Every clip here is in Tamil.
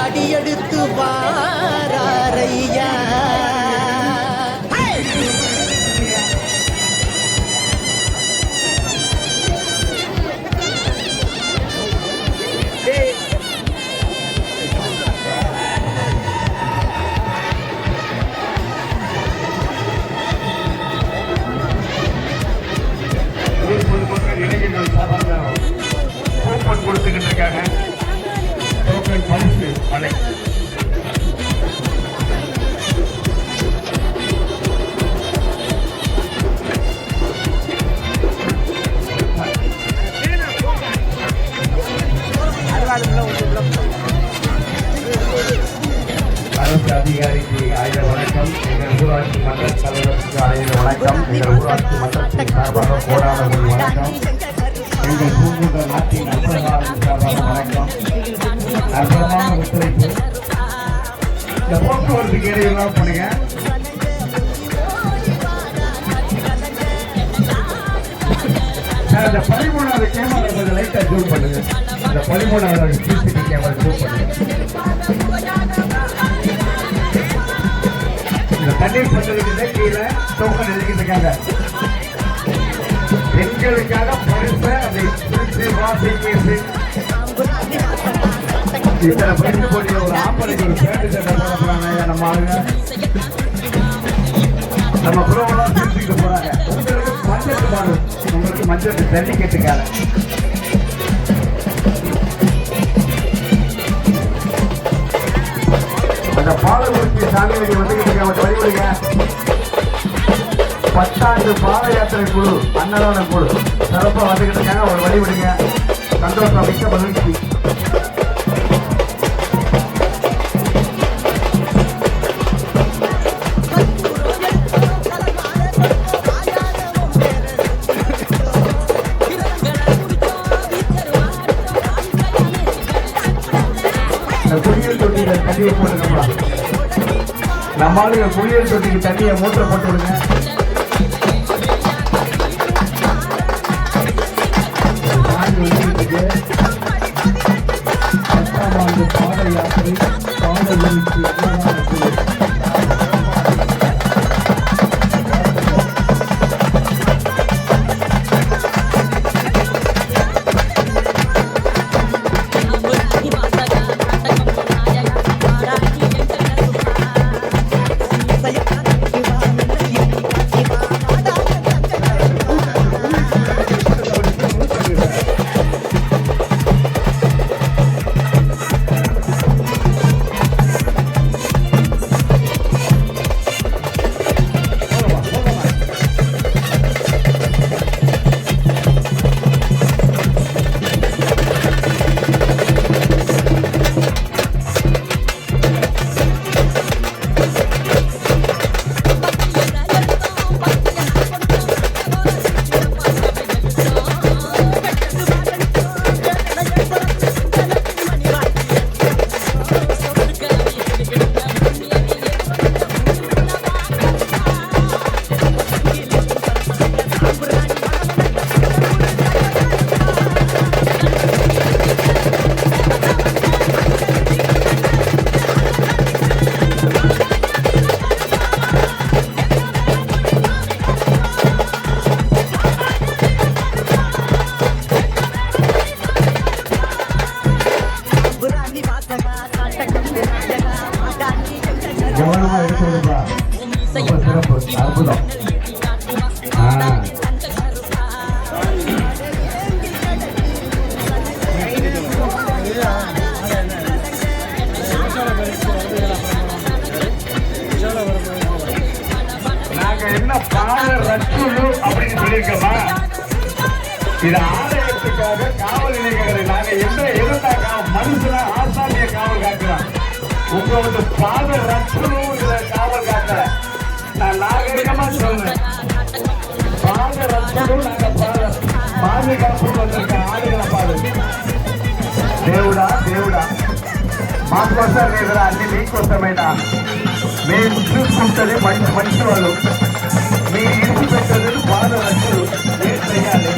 அடியெடுத்து வாரையா கொடுத்துக்கிட்டு இருக்காங்க. பரிசு மலை அரசு அதிகாரிக்கு ஆயிரம் வணக்கம். எங்கள் ஊராட்சி மன்ற தலைவருக்கு ஆயிரம் வணக்கம். எங்கள் ஊராட்சி மன்றத்தின் சார்பாக போராடக்கூடிய வணக்கம். எங்கள் பூங்குன்ற நாட்டின் அரசாங்கம் சார்பாக வணக்கம். அற்புதமான ஒத்துழைப்பு. இந்த போக்குவரத்துக்கு இடையெல்லாம் பண்ணுங்க. அந்த 13வது கேமரா கொஞ்சம் லைட்டா ஜூம் பண்ணுங்க. அந்த 13வது சிசிடிவி கேமரா ஜூம் பண்ணுங்க. இந்த தண்ணீர் பந்தலுக்கு கீழே டோக்கன் எழுதிக்கிட்டு பெண்களுக்காக பரிசு அதை வாசிக்க இத்தனை பரிசு போட்டிய ஒரு ஆம்பளைக்கு ஒரு பேட்டு சட்டை போட போறாங்க. நம்ம ஆளுங்க நம்ம குரோவெல்லாம் பிரிச்சுக்கிட்டு போறாங்க. உங்களுக்கு மஞ்சள் பாடு, உங்களுக்கு மஞ்சள் ஜல்லிக்கட்டுக்கார அந்த பாலகுறிச்சி சாமியை வந்துகிட்டு வழிவிடுங்க. 10 ஆண்டு பாத யாத்திரை குழு அன்னதான குழு சிறப்பாக வந்துகிட்டு இருக்காங்க. ஒரு வழிவிடுங்க. சந்தோஷம், மிக்க மகிழ்ச்சி. குளியல் தொட்டியில தண்ணியை போட்டுக்கா. நம்ம ஆளுங்க குளியல் தொட்டிக்கு தண்ணியை மூட்டை போட்டு விடுங்க. பாத யாத்திரை கவனமா எடுத்துருப்பா. ரொம்ப சிறப்பு, அற்புதம். நாங்க என்ன பாட ரத்து அப்படின்னு சொல்லியிருக்கோமா? இது ஆலயத்துக்காக காவல் நிலையங்களை நாங்க எந்த மனுஷன ஆசாமிய காவல் காக்குறோம். உங்க வந்து பாத ரட்சணும் இதுல காவல் காக்கல. நான் நாகரிகமா சொல்றேன், பாத ரட்சணும் நாங்க பாதுகாப்பு வந்திருக்க ஆளுகளை பாடு. దేవుడా దేవుడా మాకోసం లేదురా, అన్ని మీకోసమైనా. మేము చూసుకుంటుంది మంచి మంచి వాళ్ళు, మీ ఇంటి పెట్టదు బాధ రక్షలు ఏం చెయ్యాలి.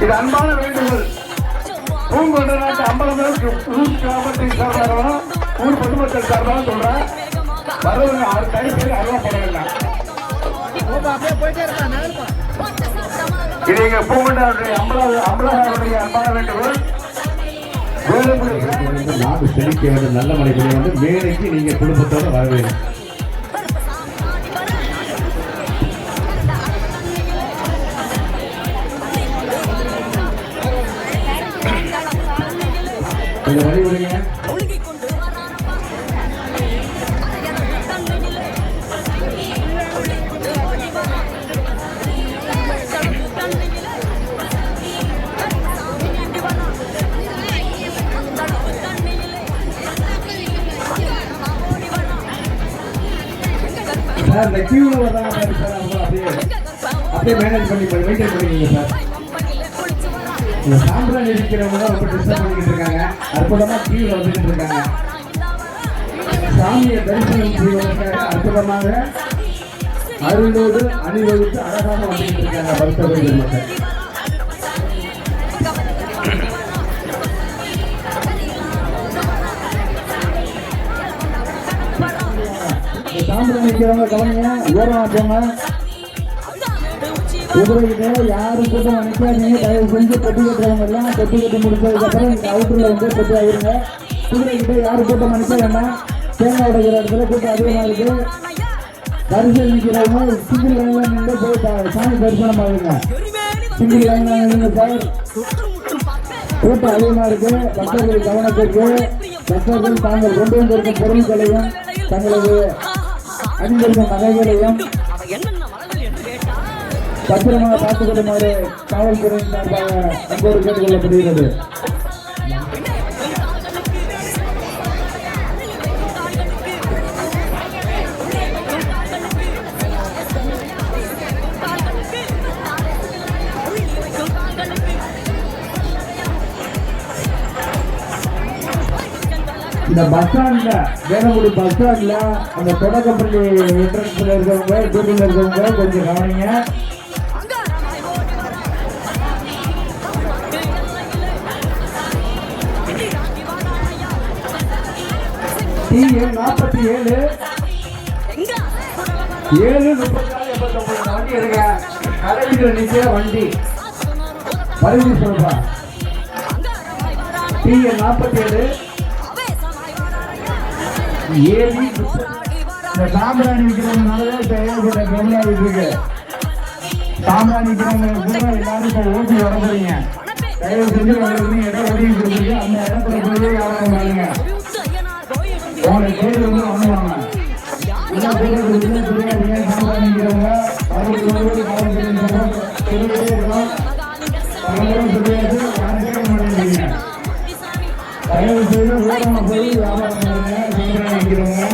இது அன்பான வேண்டுகோள். பூங்கொண்டநாட்டு அம்பலம் ஊர் கிராமத்தின் சார்பாக ஊர் பொதுமக்கள் சார்பாக சொல்றேன். வரவங்க 6 தனி பேர் அறிவப்படவில்லை. இது எங்க பூமண்டாருடைய அம்பலாருடைய அன்பான வேண்டுகோள். நாடு செழிக்க வேண்டும், நல்ல மழை பெய்ய வேண்டும். மேலைக்கு நீங்க குடும்பத்தோடு வர வேண்டும். இந்த வழி விடுங்க. சார் இந்த கியூல வர்றாங்க பாரு சார், அவங்க அப்படியே மேனேஜ் பண்ணி மெயின்டைன் பண்ணிக்கீங்க சார். இந்த சாம்பிராணி இருக்கிறவங்க ரொம்ப டிஸ்டர்ப் பண்ணிக்கிட்டு இருக்காங்க. அற்புதமா கியூல வந்துட்டு இருக்காங்க. சாமியை தரிசனம் செய்வதற்காக அற்புதமாக அருளோடு அணிவகுத்து அழகாக வந்துட்டு இருக்காங்க பக்தர்கள் மக்கள். சாம்பிராணி இருக்கிறவங்க கவனிங்க, ஓரமா போங்க. குதிரைகிட்ட யாரும் கூட்டம் நினைக்காதீங்க. தயவு செஞ்சு பெட்டி கட்டுறவங்க எல்லாம் பெட்டி கட்டி முடிச்சதுக்கப்புறம் இந்த அவுட்டர்ல வந்து பெட்டி ஆகிருங்க. குதிரைகிட்ட யாரும் கூட்டம் நினைக்க வேண்டாம். தேங்காய் உடைக்கிற இடத்துல கூட்டம் அதிகமாக இருக்கு. தரிசனம் நிற்கிறவங்க சிங்கிள் லைன்ல நின்று போய் சாமி தரிசனம் ஆகுங்க. சிங்கிள் லைன்ல நின்று சார் கூட்டம் அதிகமாக இருக்கு. பக்தர்கள் கவனத்திற்கு பக்தர்கள் தாங்கள் கொண்டு வந்திருக்கும் பொருட்களையும் தங்களது அணிந்திருக்கும் நகைகளையும் பத்திரமாக பார்த்துக் கொள்ளுமாறு காவல்துறையின் சார்பாக அன்போடு கேட்டுக் கொள்ளப்படுகிறது. இந்த பஸ் ஸ்டாண்ட்ல வேலங்குடி பஸ் ஸ்டாண்ட்ல அந்த தொடக்கப்பள்ளி என்ட்ரன்ஸ்ல இருக்கவங்க டூட்டில இருக்கவங்க கொஞ்சம் கவனிங்க. TN 47 734 வண்டி இருக்க கடையில் நிற்கிற வண்டி பரிசு சொல்றா. TN 47 ஏவி இந்த சாம்பிராணி விற்கிறவங்கனால ஏகப்பட்ட கவலையாகிட்டு இருக்கு. சாம்பிராணி விற்கிறவங்க கூட எல்லாரும் இப்போ ஓட்டி வர போறீங்க. தயவு செஞ்சு உங்களுக்கு இடம் ஒதுக்கி கொடுத்துருக்கு. அந்த இடத்துல போய் வியாபாரம் பண்ணுங்க. உங்களை பேர் வந்து வாங்குவாங்க. என்ன பேர் தெரியாதீங்க. சாம்பிராணி விற்கிறவங்க அவங்களுக்கு சொல்லிட்டே இருக்கோம். சொல்லியாச்சு யாரும் கேட்க மாட்டேங்கிறீங்க. தயவு செய்து ஓரமாக போய் வியாபாரம் பண்ணுங்க. சாம்பிராணி விற்கிறவங்க